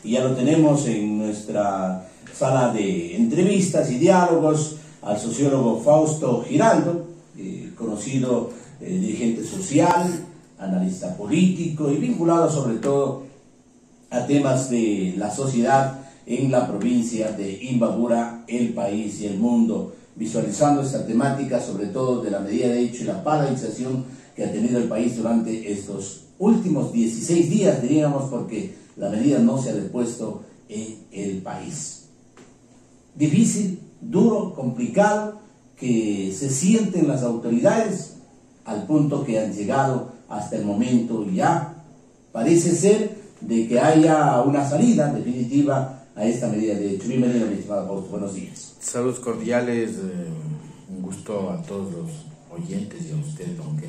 Y ya lo tenemos en nuestra sala de entrevistas y diálogos al sociólogo Fausto Giraldo, conocido dirigente social, analista político y vinculado sobre todo a temas de la sociedad en la provincia de Imbabura, el país y el mundo, visualizando esta temática sobre todo de la medida de hecho y la paralización que ha tenido el país durante estos últimos 16 días, diríamos, porque la medida no se ha depuesto en el país. Difícil, duro, complicado, que se sienten las autoridades al punto que han llegado hasta el momento y ya parece ser de que haya una salida definitiva a esta medida de hecho. Bienvenido, mi estimado Fausto, buenos días. Saludos cordiales, un gusto a todos los oyentes y a usted, aunque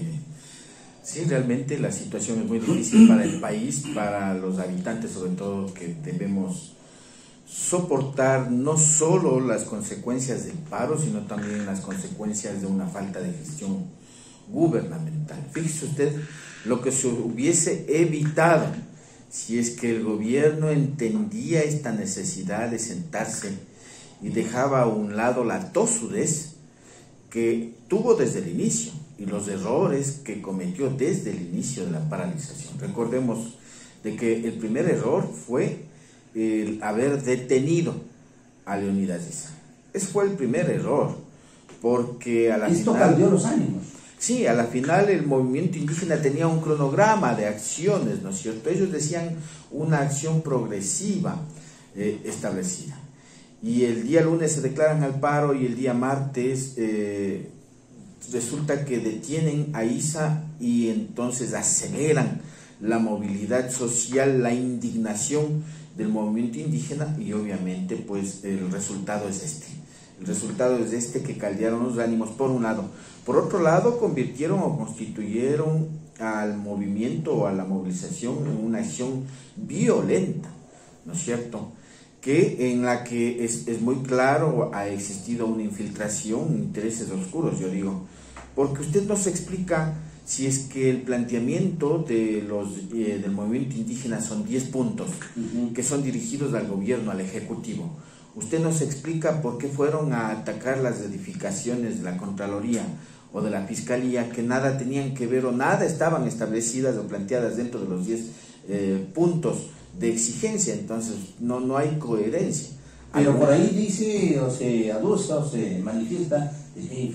sí, realmente la situación es muy difícil para el país, para los habitantes sobre todo, que debemos soportar no solo las consecuencias del paro, sino también las consecuencias de una falta de gestión gubernamental. Fíjese usted lo que se hubiese evitado si es que el gobierno entendía esta necesidad de sentarse y dejaba a un lado la tosudez que tuvo desde el inicio y los errores que cometió desde el inicio de la paralización. Recordemos de que el primer error fue el haber detenido a Leonidas Issa. Ese fue el primer error, porque a la Esto final cambió los ánimos. Sí, a la final el movimiento indígena tenía un cronograma de acciones, ¿no es cierto? Ellos decían una acción progresiva establecida. Y el día lunes se declaran al paro y el día martes resulta que detienen a Issa y entonces aceleran la movilidad social, la indignación del movimiento indígena y obviamente pues el resultado es este. El resultado es este, que caldearon los ánimos por un lado. Por otro lado, convirtieron o constituyeron al movimiento o a la movilización en una acción violenta, ¿no es cierto? Que en la que es muy claro ha existido una infiltración, intereses oscuros, yo digo, porque usted no se explica si es que el planteamiento de del movimiento indígena son 10 puntos que son dirigidos al gobierno, al ejecutivo. Usted nos explica por qué fueron a atacar las edificaciones de la Contraloría o de la Fiscalía, que nada tenían que ver o nada estaban establecidas o planteadas dentro de los 10 puntos de exigencia. Entonces no hay coherencia. Pero por ahí dice, o se aduce, o se manifiesta de que hay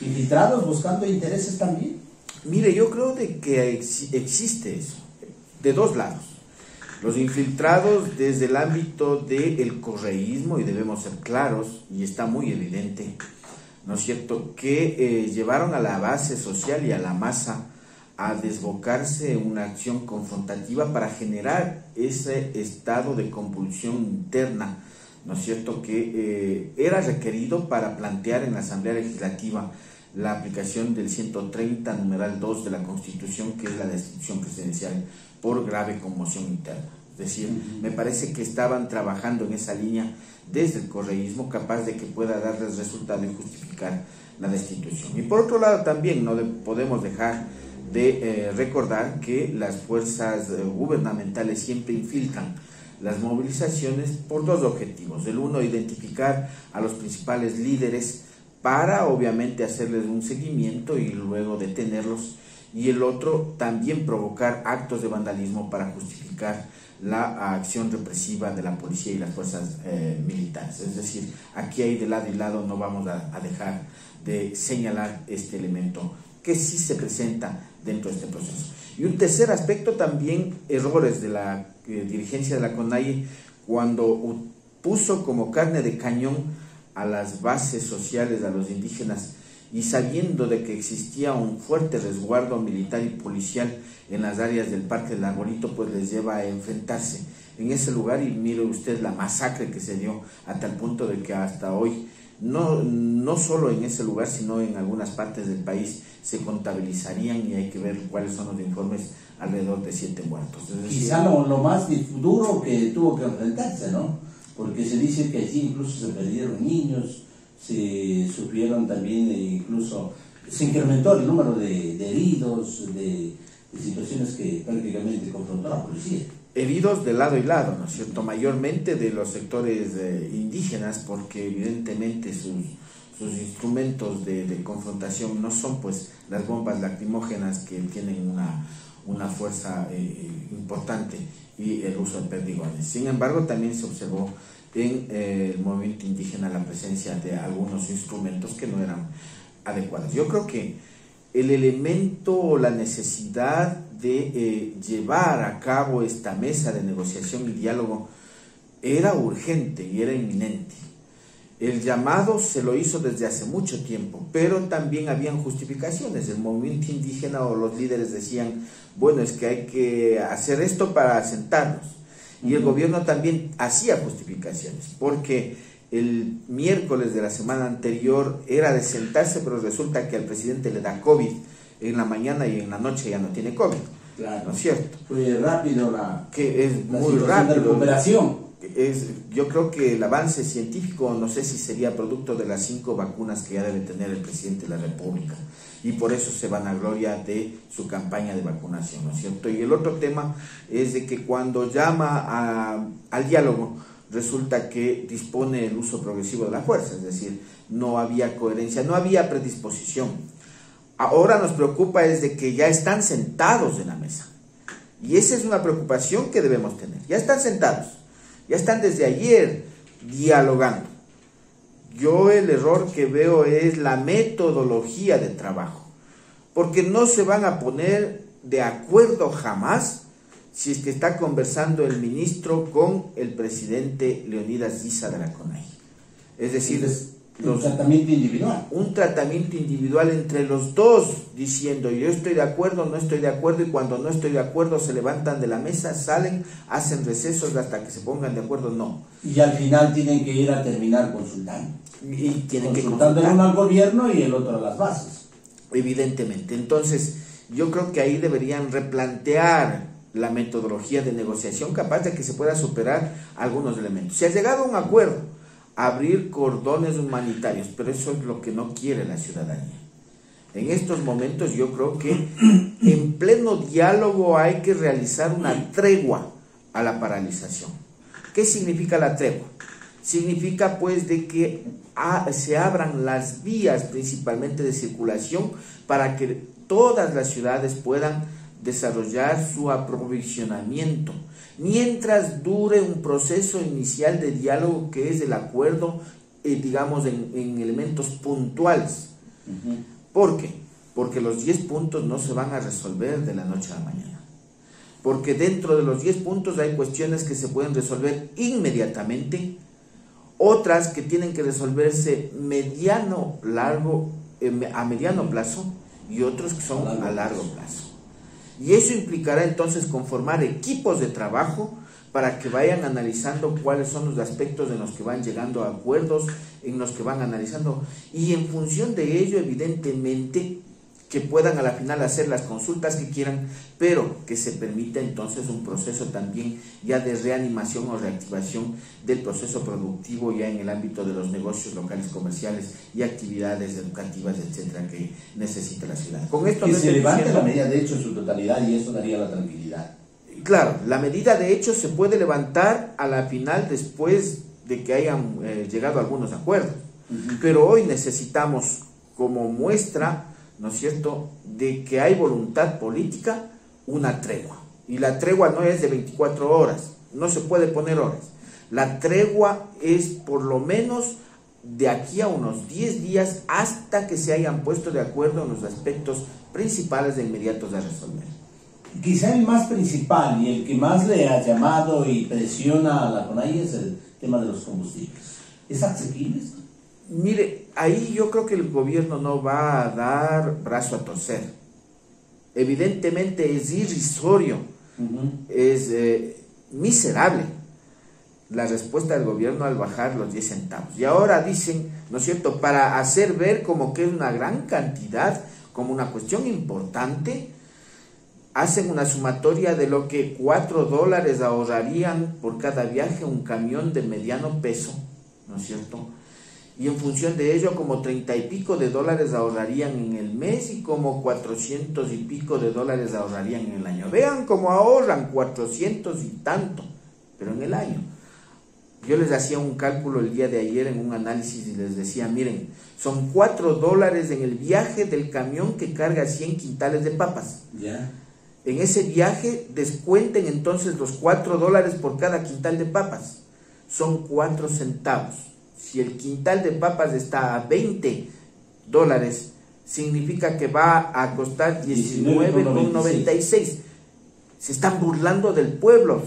infiltrados buscando intereses también. Mire, yo creo de que existe eso, de dos lados. Los infiltrados desde el ámbito del correísmo, y debemos ser claros, y está muy evidente, ¿no es cierto?, que llevaron a la base social y a la masa a desbocarse en una acción confrontativa para generar ese estado de convulsión interna, ¿no es cierto?, que era requerido para plantear en la Asamblea Legislativa la aplicación del 130, numeral 2 de la Constitución, que es la destitución presidencial por grave conmoción interna. Es decir, me parece que estaban trabajando en esa línea desde el correísmo, capaz de que pueda darles resultado y justificar la destitución. Y por otro lado también no podemos dejar de recordar que las fuerzas gubernamentales siempre infiltran las movilizaciones por dos objetivos. El uno, identificar a los principales líderes para obviamente hacerles un seguimiento y luego detenerlos, y el otro también provocar actos de vandalismo para justificar la acción represiva de la policía y las fuerzas militares. Es decir, aquí hay de lado y lado, no vamos a dejar de señalar este elemento que sí se presenta dentro de este proceso. Y un tercer aspecto también, errores de la dirigencia de la CONAIE cuando puso como carne de cañón a las bases sociales, a los indígenas, y sabiendo de que existía un fuerte resguardo militar y policial en las áreas del Parque del Arbolito, pues les lleva a enfrentarse en ese lugar. Y mire usted la masacre que se dio, a tal punto de que hasta hoy, no solo en ese lugar, sino en algunas partes del país, se contabilizarían, y hay que ver cuáles son los informes, alrededor de 7 muertos. Es decir, quizá lo más duro que tuvo que enfrentarse, ¿no? Porque se dice que allí incluso se perdieron niños, se sufrieron también, incluso se incrementó el número de heridos, de situaciones que prácticamente confrontó a la policía. heridos de lado y lado, ¿no es cierto? Mayormente de los sectores indígenas, porque evidentemente sus instrumentos de confrontación no son pues las bombas lacrimógenas que tienen una fuerza importante y el uso de perdigones. Sin embargo, también se observó en el movimiento indígena la presencia de algunos instrumentos que no eran adecuados. Yo creo que el elemento o la necesidad de llevar a cabo esta mesa de negociación y diálogo era urgente y era inminente. El llamado se lo hizo desde hace mucho tiempo, pero también habían justificaciones. El movimiento indígena o los líderes decían, bueno, es que hay que hacer esto para asentarnos. Y el gobierno también hacía justificaciones, porque el miércoles de la semana anterior era de sentarse, pero resulta que al presidente le da COVID en la mañana y en la noche ya no tiene COVID. Claro. ¿No es cierto? Fue rápido que es la muy situación rápido. de recuperación. Yo creo que el avance científico, no sé si sería producto de las 5 vacunas que ya debe tener el presidente de la República, y por eso se vanagloria de su campaña de vacunación, ¿no es cierto? Y el otro tema es de que cuando llama al diálogo, resulta que dispone el uso progresivo de la fuerza, es decir, no había coherencia, no había predisposición. Ahora nos preocupa es de que ya están sentados en la mesa, y esa es una preocupación que debemos tener. Ya están sentados, ya están desde ayer dialogando. Yo el error que veo es la metodología de trabajo, porque no se van a poner de acuerdo jamás si es que está conversando el ministro con el presidente Leonidas Issa de la CONAIE. Es decir, un tratamiento individual. Un tratamiento individual entre los dos, diciendo yo estoy de acuerdo, no estoy de acuerdo, y cuando no estoy de acuerdo se levantan de la mesa, salen, hacen recesos hasta que se pongan de acuerdo, no. Y al final tienen que ir a terminar consultando. Y tienen que consultando el uno al gobierno y el otro a las bases. Evidentemente. Entonces, yo creo que ahí deberían replantear la metodología de negociación capaz de que se pueda superar algunos elementos. Se ha llegado a un acuerdo, abrir cordones humanitarios, pero eso es lo que no quiere la ciudadanía. En estos momentos yo creo que en pleno diálogo hay que realizar una tregua a la paralización. ¿Qué significa la tregua? Significa pues de que se abran las vías principalmente de circulación para que todas las ciudades puedan desarrollar su aprovisionamiento, mientras dure un proceso inicial de diálogo que es el acuerdo, digamos, en elementos puntuales. ¿Por qué? Porque los 10 puntos no se van a resolver de la noche a la mañana. Porque dentro de los 10 puntos hay cuestiones que se pueden resolver inmediatamente, otras que tienen que resolverse a mediano plazo, y otros que son a largo plazo. Y eso implicará entonces conformar equipos de trabajo para que vayan analizando cuáles son los aspectos en los que van llegando a acuerdos, en los que van analizando, y en función de ello, evidentemente, que puedan a la final hacer las consultas que quieran, pero que se permita entonces un proceso también ya de reanimación o reactivación del proceso productivo ya en el ámbito de los negocios locales comerciales y actividades educativas, etcétera, que necesita la ciudad. Con esto que no se levante diciendo, la medida de hecho en su totalidad, y eso daría la tranquilidad. Claro, la medida de hecho se puede levantar a la final después de que hayan llegado a algunos acuerdos, pero hoy necesitamos como muestra, ¿no es cierto?, de que hay voluntad política, una tregua. Y la tregua no es de 24 horas, no se puede poner horas. La tregua es por lo menos de aquí a unos 10 días hasta que se hayan puesto de acuerdo en los aspectos principales de inmediatos a resolver. Quizá el más principal y el que más le ha llamado y presiona a la CONAIE es el tema de los combustibles. ¿Es asequible? Mire, ahí yo creo que el gobierno no va a dar brazo a torcer. Evidentemente es irrisorio, es miserable la respuesta del gobierno al bajar los 10 centavos. Y ahora dicen, ¿no es cierto?, para hacer ver como que es una gran cantidad, como una cuestión importante, hacen una sumatoria de lo que $4 ahorrarían por cada viaje un camión de mediano peso, ¿no es cierto?, y en función de ello como 30 y pico de dólares ahorrarían en el mes y como 400 y pico de dólares ahorrarían en el año. Vean cómo ahorran 400 y tanto, pero en el año. Yo les hacía un cálculo el día de ayer en un análisis y les decía, miren, son 4 dólares en el viaje del camión que carga 100 quintales de papas. Ya. En ese viaje descuenten entonces los 4 dólares por cada quintal de papas. Son 4 centavos. Si el quintal de papas está a 20 dólares, significa que va a costar 19,96. Se están burlando del pueblo,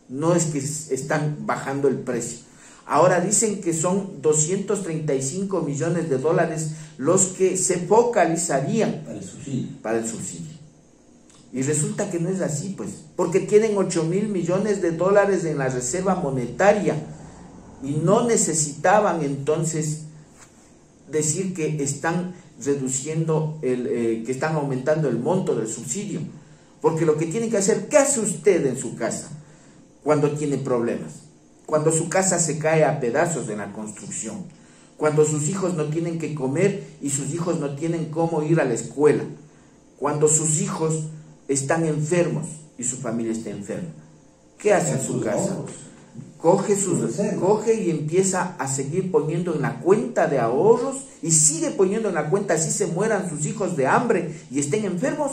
no es que están bajando el precio. Ahora dicen que son 235 millones de dólares los que se focalizarían para el subsidio. Y resulta que no es así, pues, porque tienen 8.000 millones de dólares en la reserva monetaria y no necesitaban entonces decir que están reduciendo, que están aumentando el monto del subsidio. Porque lo que tienen que hacer, ¿qué hace usted en su casa cuando tiene problemas? Cuando su casa se cae a pedazos en la construcción, cuando sus hijos no tienen que comer y sus hijos no tienen cómo ir a la escuela, cuando sus hijos están enfermos y su familia está enferma. ¿Qué hace en su casa? Coge y empieza a seguir poniendo en la cuenta de ahorros y sigue poniendo en la cuenta así se mueran sus hijos de hambre y estén enfermos,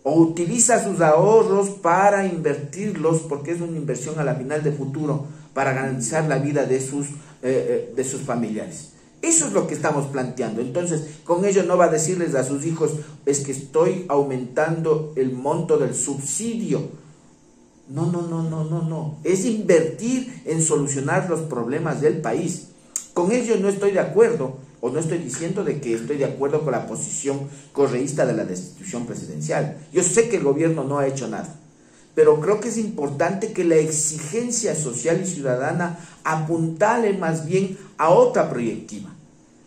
o utiliza sus ahorros para invertirlos, porque es una inversión a la final de futuro, para garantizar la vida de sus familiares. Eso es lo que estamos planteando. Entonces, con ello no va a decirles a sus hijos, es que estoy aumentando el monto del subsidio. No. Es invertir en solucionar los problemas del país. Con ello no estoy de acuerdo, o no estoy diciendo de que estoy de acuerdo con la posición correísta de la destitución presidencial. Yo sé que el gobierno no ha hecho nada, pero creo que es importante que la exigencia social y ciudadana apuntale más bien a otra proyectiva.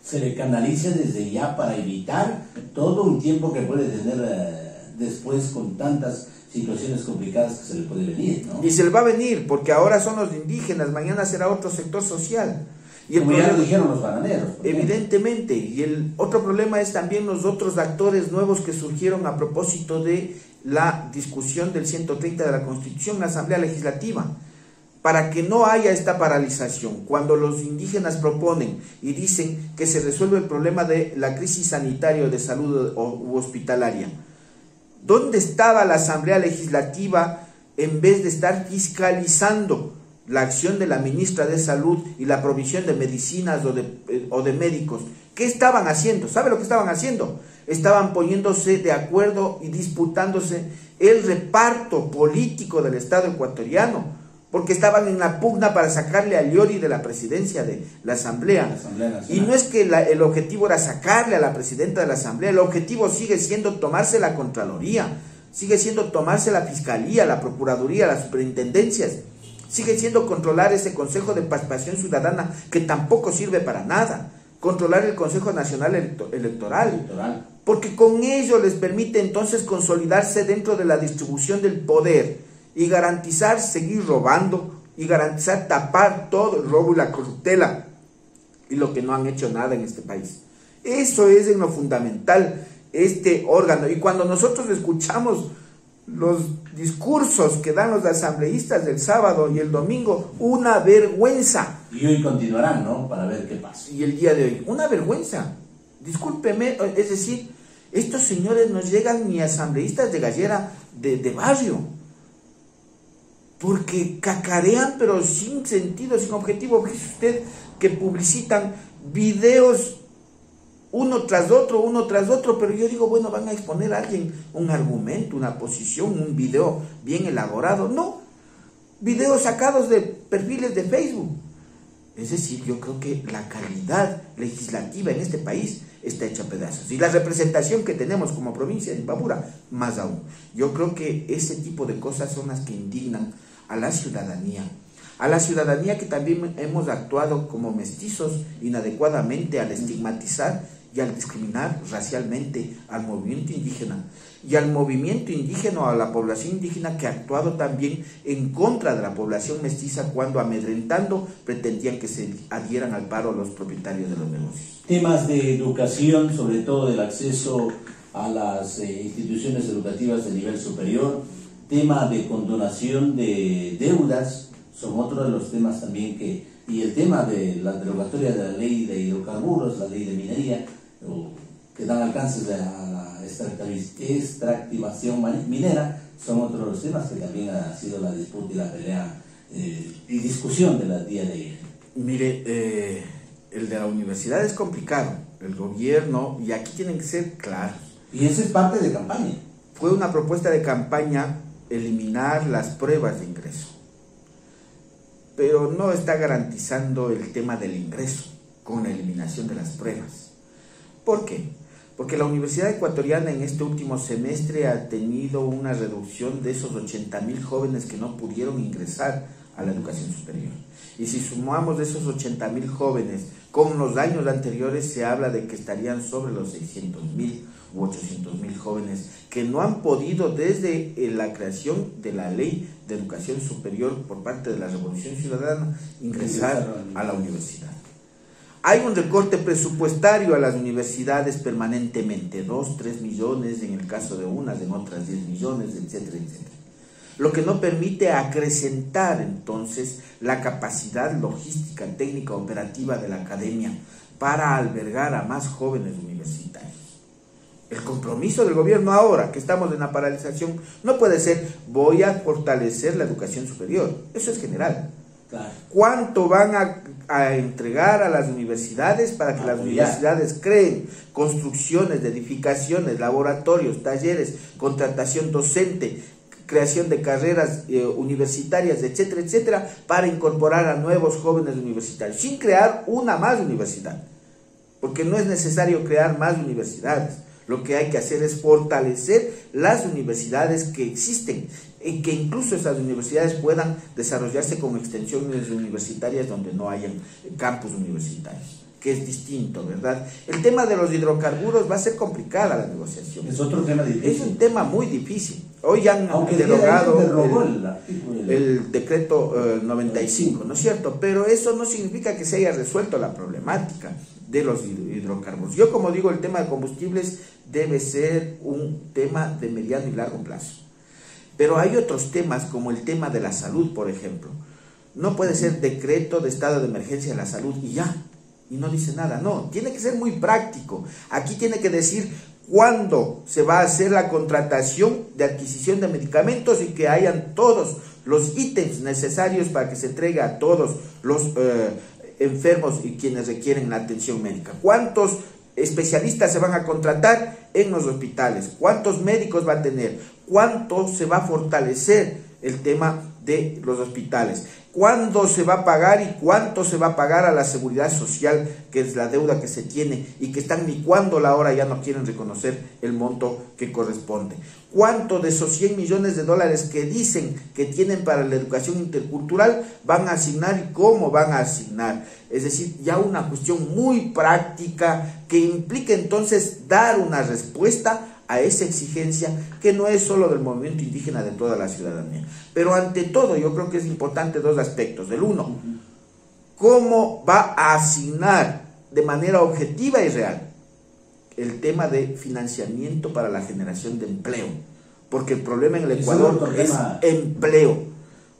Se le canalice desde ya para evitar todo un tiempo que puede tener después con tantas situaciones complicadas que se le puede venir, ¿no? Y se le va a venir, porque ahora son los indígenas, mañana será otro sector social. Y como ya lo dijeron los bananeros. Evidentemente, y el otro problema es también los otros actores nuevos que surgieron a propósito de la discusión del 130 de la Constitución en la Asamblea Legislativa, para que no haya esta paralización. Cuando los indígenas proponen y dicen que se resuelve el problema de la crisis sanitaria o de salud u hospitalaria, ¿dónde estaba la Asamblea Legislativa en vez de estar fiscalizando la acción de la ministra de Salud y la provisión de medicinas o de médicos? ¿Qué estaban haciendo? ¿Sabe lo que estaban haciendo? Estaban poniéndose de acuerdo y disputándose el reparto político del Estado ecuatoriano, porque estaban en la pugna para sacarle a Llori de la presidencia de la Asamblea. Y no es que el objetivo era sacarle a la presidenta de la Asamblea, el objetivo sigue siendo tomarse la Contraloría, sigue siendo tomarse la Fiscalía, la Procuraduría, las superintendencias, sigue siendo controlar ese Consejo de Participación Ciudadana que tampoco sirve para nada, controlar el Consejo Nacional Electoral, porque con ello les permite entonces consolidarse dentro de la distribución del poder y garantizar seguir robando y garantizar tapar todo el robo y la corruptela y lo que no han hecho nada en este país. Eso es en lo fundamental este órgano. Y cuando nosotros escuchamos los discursos que dan los asambleístas del sábado y el domingo, una vergüenza. Y hoy continuarán, ¿no? Para ver qué pasa. Y el día de hoy, una vergüenza. Discúlpeme, es decir, estos señores no llegan ni asambleístas de gallera de barrio, porque cacarean pero sin sentido, sin objetivo. Fíjese usted que publicitan videos uno tras otro, pero yo digo, bueno, van a exponer a alguien un argumento, una posición, un video bien elaborado. No, videos sacados de perfiles de Facebook. Es decir, yo creo que la calidad legislativa en este país está hecha a pedazos. Y la representación que tenemos como provincia de Imbabura, más aún. Yo creo que ese tipo de cosas son las que indignan a la ciudadanía que también hemos actuado como mestizos inadecuadamente al estigmatizar y al discriminar racialmente al movimiento indígena y al movimiento indígena, a la población indígena que ha actuado también en contra de la población mestiza cuando amedrentando pretendían que se adhieran al paro los propietarios de los negocios. Temas de educación, sobre todo del acceso a las instituciones educativas de nivel superior, tema de condonación de deudas, son otros de los temas también y el tema de la derogatoria de la ley de hidrocarburos, la ley de minería, que dan alcances a la extractivación minera, son otros de los temas que también ha sido la disputa y la pelea y discusión de la día de ayer. Mire, el de la universidad es complicado, el gobierno, y aquí tienen que ser claros. Y eso es parte de campaña. Fue una propuesta de campaña eliminar las pruebas de ingreso, pero no está garantizando el tema del ingreso con la eliminación de las pruebas. ¿Por qué? Porque la Universidad Ecuatoriana en este último semestre ha tenido una reducción de esos 80.000 jóvenes que no pudieron ingresar a la educación superior. Y si sumamos de esos 80.000 jóvenes con los años anteriores, se habla de que estarían sobre los 600.000 u 800.000 jóvenes que no han podido desde la creación de la ley de educación superior por parte de la Revolución Ciudadana ingresar a la universidad. Hay un recorte presupuestario a las universidades permanentemente, 2, 3 millones en el caso de unas, en otras 10 millones, etcétera, etcétera. Lo que no permite acrecentar entonces la capacidad logística, técnica, operativa de la academia para albergar a más jóvenes universitarios. El compromiso del gobierno ahora, que estamos en la paralización, no puede ser voy a fortalecer la educación superior, eso es general. Claro. ¿Cuánto van a entregar a las universidades para que las universidades creen construcciones de edificaciones, laboratorios, talleres, contratación docente, creación de carreras universitarias, etcétera, etcétera, para incorporar a nuevos jóvenes universitarios, sin crear una más universidad? Porque no es necesario crear más universidades. Lo que hay que hacer es fortalecer las universidades que existen y que incluso esas universidades puedan desarrollarse como extensiones universitarias donde no hayan campus universitarios, que es distinto, ¿verdad? El tema de los hidrocarburos va a ser complicada la negociación. Es otro tema difícil. Es un tema muy difícil. Hoy han derogado el decreto 95, ¿no es cierto? Pero eso no significa que se haya resuelto la problemática de los hidrocarburos. Yo, como digo, el tema de combustibles debe ser un tema de mediano y largo plazo. Pero hay otros temas, como el tema de la salud, por ejemplo. No puede ser decreto de estado de emergencia de la salud y ya, y no dice nada. No, tiene que ser muy práctico. Aquí tiene que decir cuándo se va a hacer la contratación de adquisición de medicamentos y que hayan todos los ítems necesarios para que se entregue a todos los enfermos y quienes requieren la atención médica. ¿Cuántos especialistas se van a contratar en los hospitales? ¿Cuántos médicos va a tener? ¿Cuánto se va a fortalecer el tema de los hospitales? ¿Cuándo se va a pagar y cuánto se va a pagar a la seguridad social, que es la deuda que se tiene y que están licuando ahora, ya no quieren reconocer el monto que corresponde? ¿Cuánto de esos 100 millones de dólares que dicen que tienen para la educación intercultural van a asignar y cómo van a asignar? Es decir, ya una cuestión muy práctica que implica entonces dar una respuesta a esa exigencia que no es solo del movimiento indígena, de toda la ciudadanía. Pero ante todo yo creo que es importante dos aspectos. El uno, ¿cómo va a asignar de manera objetiva y real el tema de financiamiento para la generación de empleo? Porque el problema en el Ecuador es empleo,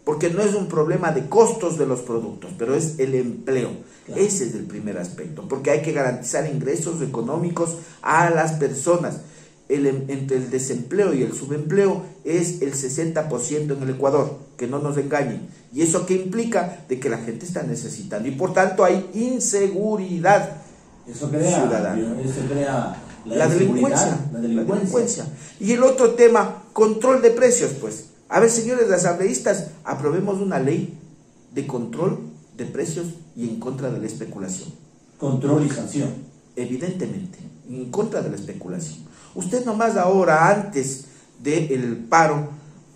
porque no es un problema de costos de los productos, pero es el empleo. Claro. Ese es el primer aspecto, porque hay que garantizar ingresos económicos a las personas. Entre el desempleo y el subempleo es el 60% en el Ecuador, que no nos engañen. ¿Y eso qué implica? De que la gente está necesitando y por tanto hay inseguridad ciudadana. Eso crea la delincuencia. Y el otro tema, control de precios, pues. A ver, señores asambleístas, aprobemos una ley de control de precios y en contra de la especulación. Control y sanción. Evidentemente, en contra de la especulación. Usted nomás ahora, antes del paro,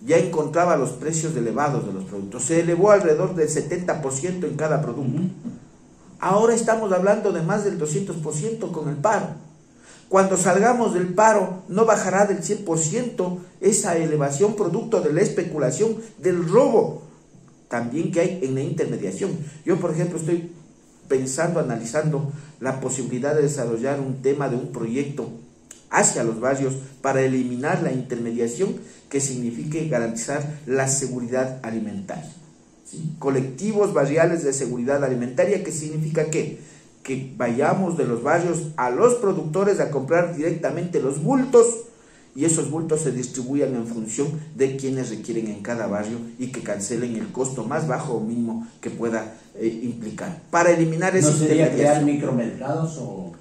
ya encontraba los precios elevados de los productos. Se elevó alrededor del 70% en cada producto. Ahora estamos hablando de más del 200% con el paro. Cuando salgamos del paro, no bajará del 100% esa elevación producto de la especulación, del robo también que hay en la intermediación. Yo, por ejemplo, estoy pensando, analizando la posibilidad de desarrollar un tema de un proyecto hacia los barrios para eliminar la intermediación, que signifique garantizar la seguridad alimentaria. ¿Sí? Colectivos barriales de seguridad alimentaria, que significa que vayamos de los barrios a los productores a comprar directamente los bultos, y esos bultos se distribuyan en función de quienes requieren en cada barrio, y que cancelen el costo más bajo o mínimo que pueda implicar. Para eliminar ¿No sería crear micromercados o...?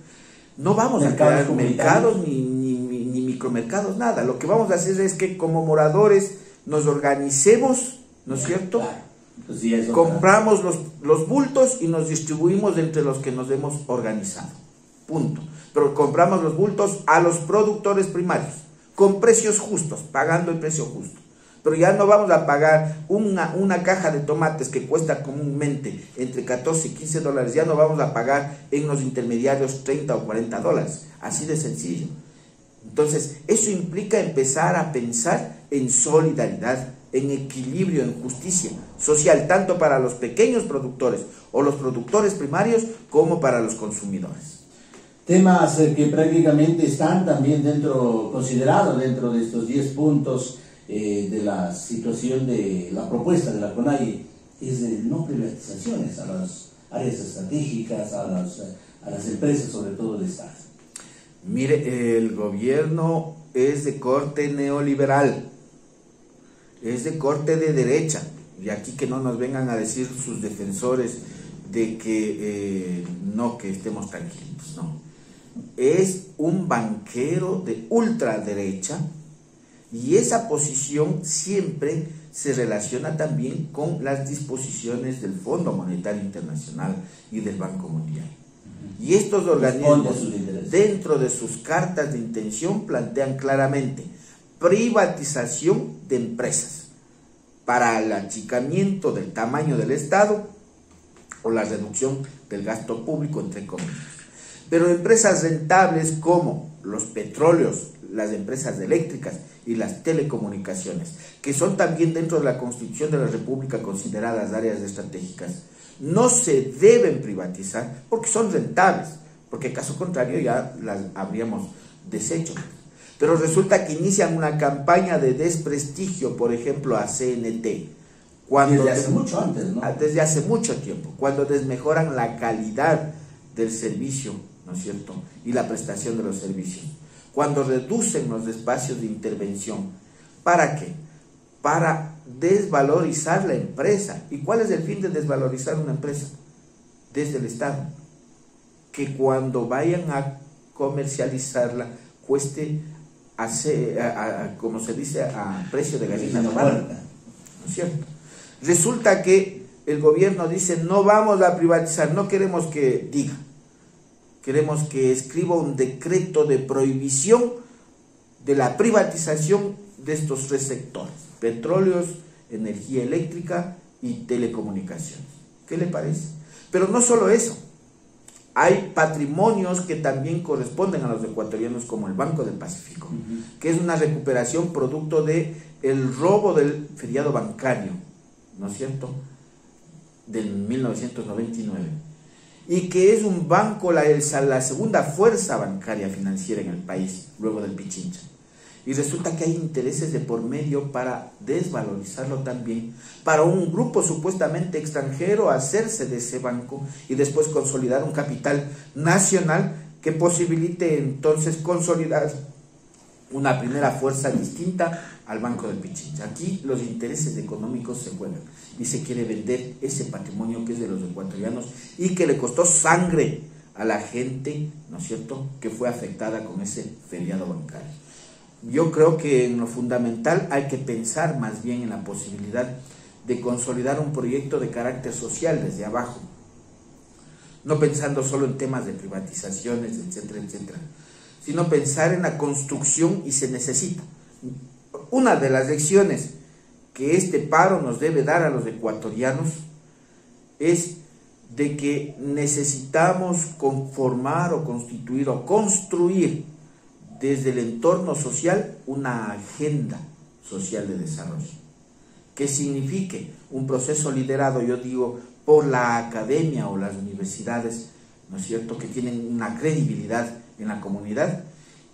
No vamos a crear mercados ni micromercados, nada. Lo que vamos a hacer es que como moradores nos organicemos, ¿no es cierto? Claro. Pues sí, compramos los bultos y nos distribuimos entre los que nos hemos organizado. Punto. Pero compramos los bultos a los productores primarios, con precios justos, pagando el precio justo. Pero ya no vamos a pagar una caja de tomates que cuesta comúnmente entre 14 y 15 dólares, ya no vamos a pagar en los intermediarios 30 o 40 dólares. Así de sencillo. Entonces, eso implica empezar a pensar en solidaridad, en equilibrio, en justicia social, tanto para los pequeños productores o los productores primarios como para los consumidores. Temas que prácticamente están también considerados dentro de estos 10 puntos de la situación de la propuesta de la CONAIE, es de no privatizaciones a las áreas estratégicas, a las empresas, sobre todo de Estado. Mire, el gobierno es de corte neoliberal, es de corte de derecha, y aquí que no nos vengan a decir sus defensores de que no, que estemos tranquilos, no. Es un banquero de ultraderecha, y esa posición siempre se relaciona también con las disposiciones del Fondo Monetario Internacional y del Banco Mundial. Y estos organismos, dentro de sus cartas de intención, plantean claramente privatización de empresas para el achicamiento del tamaño del Estado o la reducción del gasto público, entre comillas. Pero empresas rentables como los petróleos, las empresas eléctricas y las telecomunicaciones, que son también dentro de la Constitución de la República consideradas áreas estratégicas, no se deben privatizar porque son rentables, porque caso contrario ya las habríamos deshecho. Pero resulta que inician una campaña de desprestigio, por ejemplo, a CNT. Desde hace mucho antes, ¿no? Desde hace mucho tiempo, cuando desmejoran la calidad del servicio, ¿no es cierto?, y la prestación de los servicios. Cuando reducen los espacios de intervención. ¿Para qué? Para desvalorizar la empresa. ¿Y cuál es el fin de desvalorizar una empresa? Desde el Estado. Que cuando vayan a comercializarla cueste, como se dice, a precio de gallina normal. ¿No es cierto? Resulta que el gobierno dice, no vamos a privatizar, no queremos que diga. Queremos que escriba un decreto de prohibición de la privatización de estos 3 sectores: petróleos, energía eléctrica y telecomunicaciones. ¿Qué le parece? Pero no solo eso, hay patrimonios que también corresponden a los ecuatorianos, como el Banco del Pacífico, que es una recuperación producto de el robo del feriado bancario, ¿no es cierto?, del 1999. Y que es un banco, la segunda fuerza bancaria financiera en el país, luego del Pichincha. Y resulta que hay intereses de por medio para desvalorizarlo también, para un grupo supuestamente extranjero hacerse de ese banco y después consolidar un capital nacional que posibilite entonces consolidar una primera fuerza distinta al Banco del Pichincha. Aquí los intereses económicos se juegan y se quiere vender ese patrimonio que es de los ecuatorianos y que le costó sangre a la gente, ¿no es cierto?, que fue afectada con ese feriado bancario. Yo creo que en lo fundamental hay que pensar más bien en la posibilidad de consolidar un proyecto de carácter social desde abajo, no pensando solo en temas de privatizaciones, etcétera, etcétera, sino pensar en la construcción, y se necesita. Una de las lecciones que este paro nos debe dar a los ecuatorianos es de que necesitamos conformar o constituir o construir desde el entorno social una agenda social de desarrollo, que signifique un proceso liderado, yo digo, por la academia o las universidades, ¿no es cierto?, que tienen una credibilidad en la comunidad,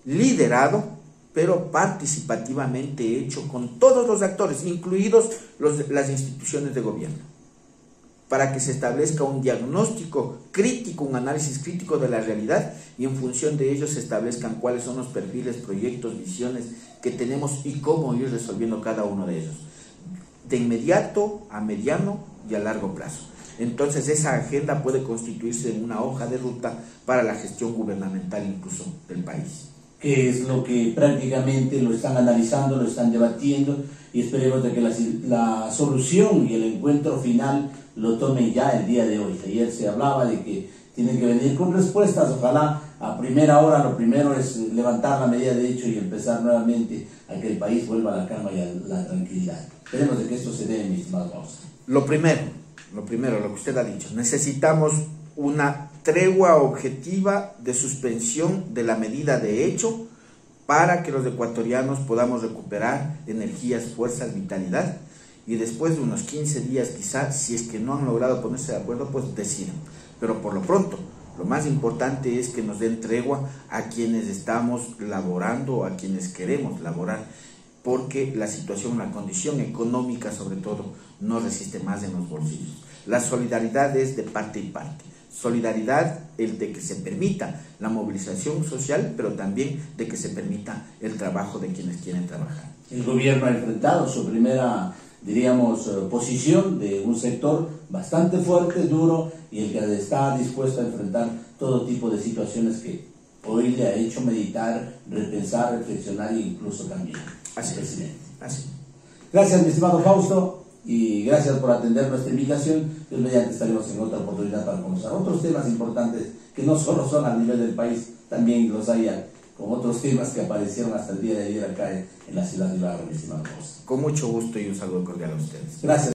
liderado, pero participativamente hecho con todos los actores, incluidos las instituciones de gobierno, para que se establezca un diagnóstico crítico, un análisis crítico de la realidad, y en función de ello se establezcan cuáles son los perfiles, proyectos, visiones que tenemos y cómo ir resolviendo cada uno de ellos, de inmediato, a mediano y a largo plazo. Entonces esa agenda puede constituirse en una hoja de ruta para la gestión gubernamental incluso del país. Que es lo que prácticamente lo están analizando, lo están debatiendo, y esperemos de que la solución y el encuentro final lo tomen ya el día de hoy. Ayer se hablaba de que tienen que venir con respuestas, ojalá a primera hora. Lo primero es levantar la medida de hecho y empezar nuevamente a que el país vuelva a la calma y a la tranquilidad. Esperemos de que esto se dé, mi estimado Fausto. Lo primero, lo que usted ha dicho, necesitamos una tregua objetiva de suspensión de la medida de hecho para que los ecuatorianos podamos recuperar energías, fuerzas, vitalidad, y después de unos 15 días quizás, si es que no han logrado ponerse de acuerdo, pues decidan. Pero por lo pronto, lo más importante es que nos den tregua a quienes estamos laborando, a quienes queremos laborar, porque la situación, la condición económica sobre todo, no resiste más en los bolsillos. La solidaridad es de parte y parte. Solidaridad, el de que se permita la movilización social, pero también de que se permita el trabajo de quienes quieren trabajar. El gobierno ha enfrentado su primera, diríamos, posición de un sector bastante fuerte, duro, y el que está dispuesto a enfrentar todo tipo de situaciones que hoy le ha hecho meditar, repensar, reflexionar e incluso cambiar. Así, presidente. Así. Gracias, mi estimado Fausto, y gracias por atender nuestra invitación. Dios mediante estaremos en otra oportunidad para conocer otros temas importantes que no solo son a nivel del país, también los hay con otros temas que aparecieron hasta el día de ayer acá en la ciudad de Ibarra, mi estimado Fausto. Con mucho gusto y un saludo cordial a ustedes. Gracias.